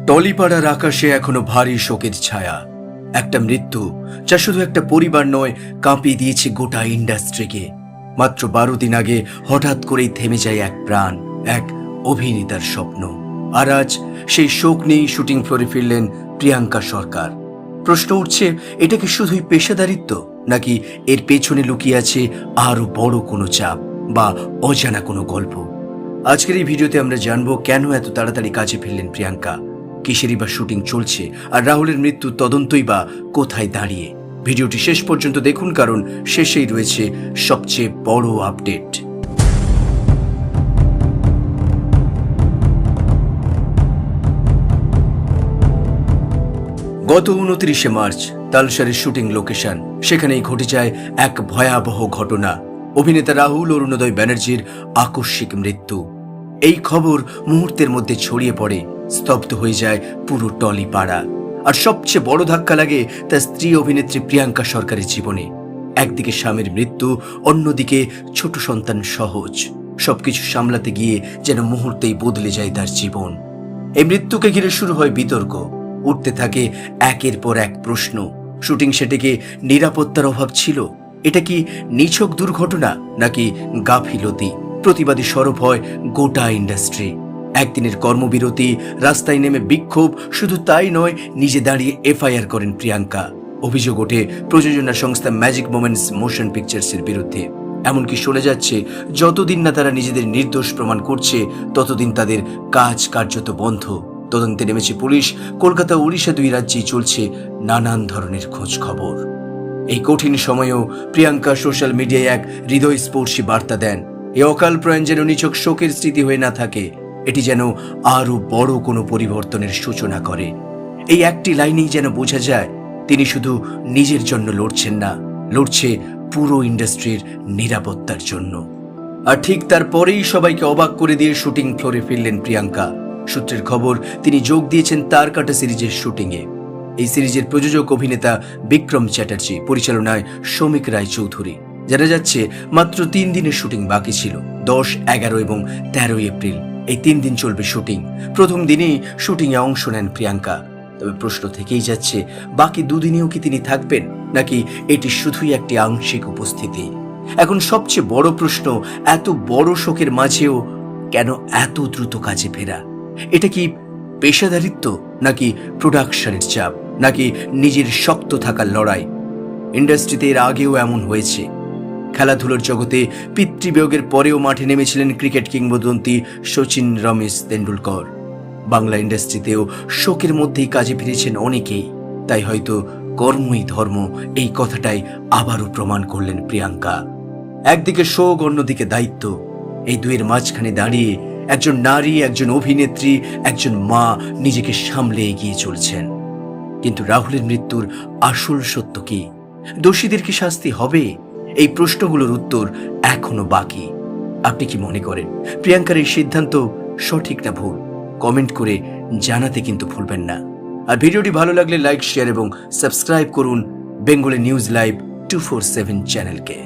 টলিপাড়ার আকাশে এখনো ভারী শোকের ছায়া। একটা মৃত্যু যা শুধু একটা পরিবার নয়, কাঁপিয়ে দিয়েছে গোটা ইন্ডাস্ট্রিকে। মাত্র 12 দিন আগে হঠাৎ করেই থেমে যায় এক প্রাণ, এক অভিনেতার স্বপ্ন। আর আজ সেই শোক নিয়েই শুটিং ফ্লোরে ফিরলেন প্রিয়াঙ্কা সরকার। প্রশ্ন উঠছে, এটা কি শুধুই পেশাদারিত্ব, নাকি এর পেছনে লুকিয়ে আছে আরো বড় কোনো চাপ বা অজানা কোনো গল্প? আজকের এই ভিডিওতে আমরা জানবো কেন এত তাড়াতাড়ি কাজে ফিরলেন প্রিয়াঙ্কা, কিসেরই বা শুটিং চলছে, আর রাহুলের মৃত্যুর তদন্তই বা কোথায় দাঁড়িয়ে। ভিডিওটি শেষ পর্যন্ত দেখুন, কারণ শেষেই রয়েছে সবচেয়ে বড় আপডেট। গত 29শে মার্চ তালসারের শুটিং লোকেশন, সেখানেই ঘটে যায় এক ভয়াবহ ঘটনা। অভিনেতা রাহুল অরুণোদয় ব্যানার্জির আকস্মিক মৃত্যু। এই খবর মুহূর্তের মধ্যে ছড়িয়ে পড়ে, স্তব্ধ হয়ে যায় পুরো টলি পাড়া। আর সবচেয়ে বড় ধাক্কা লাগে তার স্ত্রী অভিনেত্রী প্রিয়াঙ্কা সরকারের জীবনে। একদিকে স্বামীর মৃত্যু, অন্যদিকে ছোট সন্তান সহজ। সবকিছু সামলাতে গিয়ে যেন মুহূর্তেই বদলে যায় তার জীবন। এই মৃত্যুকে ঘিরে শুরু হয় বিতর্ক, উঠতে থাকে একের পর এক প্রশ্ন। শুটিং সেটে কি নিরাপত্তার অভাব ছিল? এটা কি নিছক দুর্ঘটনা, নাকি গাফিলতি? প্রতিবাদী সরব হয় গোটা ইন্ডাস্ট্রি। একদিনের কর্মবিরতি, রাস্তায় নেমে বিক্ষোভ, শুধু তাই নয়, নিজে দাঁড়িয়ে এফআইআর করেন প্রিয়াঙ্কা। অভিযোগ ওঠে প্রযোজনা সংস্থা ম্যাজিক মোমেন্টস মোশন পিকচার্সের বিরুদ্ধে। এমনকি শোনা যাচ্ছে, যতদিন না তারা নিজেদের নির্দোষ প্রমাণ করছে, ততদিন তাদের কাজ কার্যত বন্ধ। তদন্তে নেমেছে পুলিশ। কলকাতা, উড়িষ্যা, দুই রাজ্যেই চলছে নানান ধরনের খোঁজ খবর। এই কঠিন সময়েও প্রিয়াঙ্কা সোশ্যাল মিডিয়ায় এক হৃদয়স্পর্শী বার্তা দেন। এই অকাল প্রয়াণ যেন নিছক শোকের স্মৃতি হয়ে না থাকে, এটি যেন আরো বড় কোনো পরিবর্তনের সূচনা করে। এই একটি লাইনেই যেন বোঝা যায়, তিনি শুধু নিজের জন্য লড়ছেন না, লড়ছে পুরো ইন্ডাস্ট্রির নিরাপত্তার জন্য। আর ঠিক তারপরেই সবাইকে অবাক করে দিয়ে শুটিং ফ্লোরে ফিরলেন প্রিয়াঙ্কা। সূত্রের খবর, তিনি যোগ দিয়েছেন তারকাটা সিরিজের শুটিংয়ে। এই সিরিজের প্রযোজক অভিনেতা বিক্রম চ্যাটার্জি, পরিচালনায় শ্রমিক রায় চৌধুরী। জানা যাচ্ছে মাত্র 3 দিনের শুটিং বাকি ছিল, 10, 11 এবং 13 এপ্রিল। এই 3 দিন চলবে শুটিং। প্রথম দিনেই শুটিংয়ে অংশ নেন প্রিয়াঙ্কা। তবে প্রশ্ন থেকেই যাচ্ছে, বাকি 2 দিনেও কি তিনি থাকবেন, নাকি এটি শুধুই একটি আংশিক উপস্থিতি? এখন সবচেয়ে বড় প্রশ্ন, এত বড় শোকের মাঝেও কেন এত দ্রুত কাজে ফেরা? এটা কি পেশাদারিত্ব, নাকি প্রোডাকশনের চাপ, নাকি নিজের শক্ত থাকার লড়াই? ইন্ডাস্ট্রিতে এর আগেও এমন হয়েছে। খেলাধুলার জগতে পিতৃবিয়োগের পরেও মাঠে নেমেছিলেন ক্রিকেট কিংবদন্তি সচিন রমেশ তেন্ডুলকর। বাংলা ইন্ডাস্ট্রিতেও শোকের মধ্যেই কাজে ফিরেছেন অনেকেই। তাই হয়তো কর্মই ধর্ম, এই কথাটাই আবারও প্রমাণ করলেন প্রিয়াঙ্কা। একদিকে শোক, অন্যদিকে দায়িত্ব। এই দুয়ের মাঝখানে দাঁড়িয়ে একজন নারী, একজন অভিনেত্রী, একজন মা নিজেকে সামলে এগিয়ে চলছেন। কিন্তু রাহুলের মৃত্যুর আসল সত্য কি? দোষীদের কি শাস্তি হবে? এই প্রশ্নগুলোর উত্তর এখনো বাকি। আপনি কি মনে করেন প্রিয়াঙ্কার এই সিদ্ধান্ত সঠিক না ভুল? কমেন্ট করে জানাতে কিন্তু ভুলবেন না। আর ভিডিওটি ভালো লাগলে লাইক, শেয়ার এবং সাবস্ক্রাইব করুন বেঙ্গলি নিউজ লাইভ 247 চ্যানেলকে।